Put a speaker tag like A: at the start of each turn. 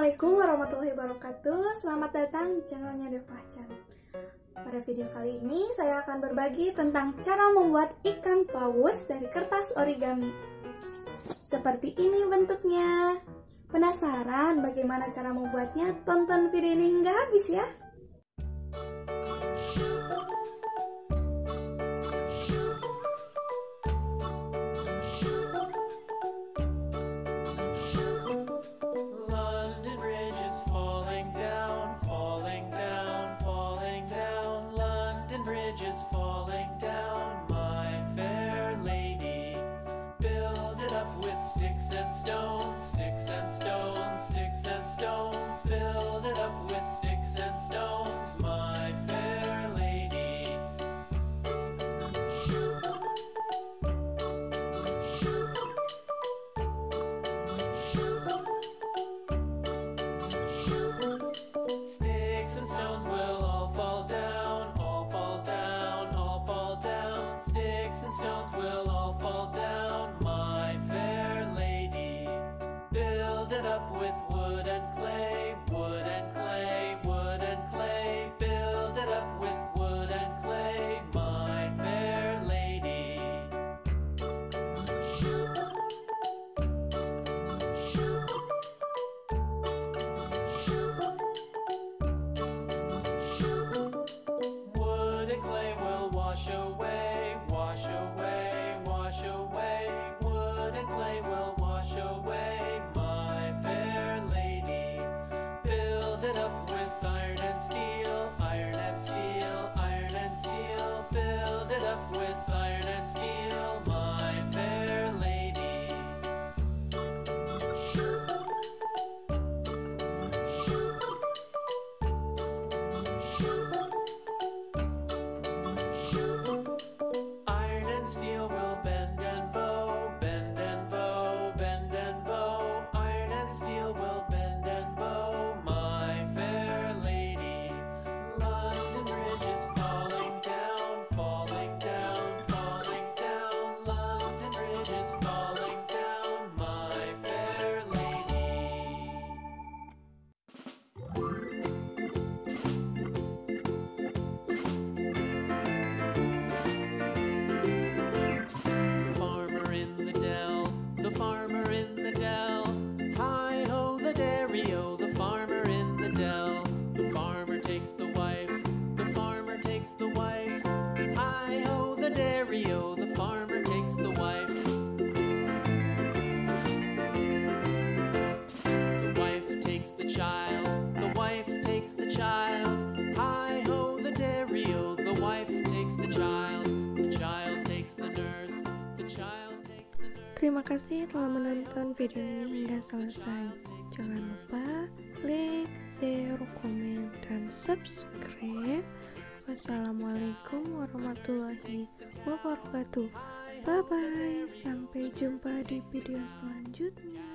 A: Assalamualaikum warahmatullahi wabarakatuh. Selamat datang di channelnya Devachan. Pada video kali ini saya akan berbagi tentang cara membuat ikan paus dari kertas origami. Seperti ini bentuknya. Penasaran bagaimana cara membuatnya? Tonton video ini hingga habis ya.
B: Terima kasih telah menonton video ini hingga selesai. Jangan lupa like, share, komen, dan subscribe. Wassalamualaikum warahmatullahi wabarakatuh. Bye bye. Sampai jumpa di video selanjutnya.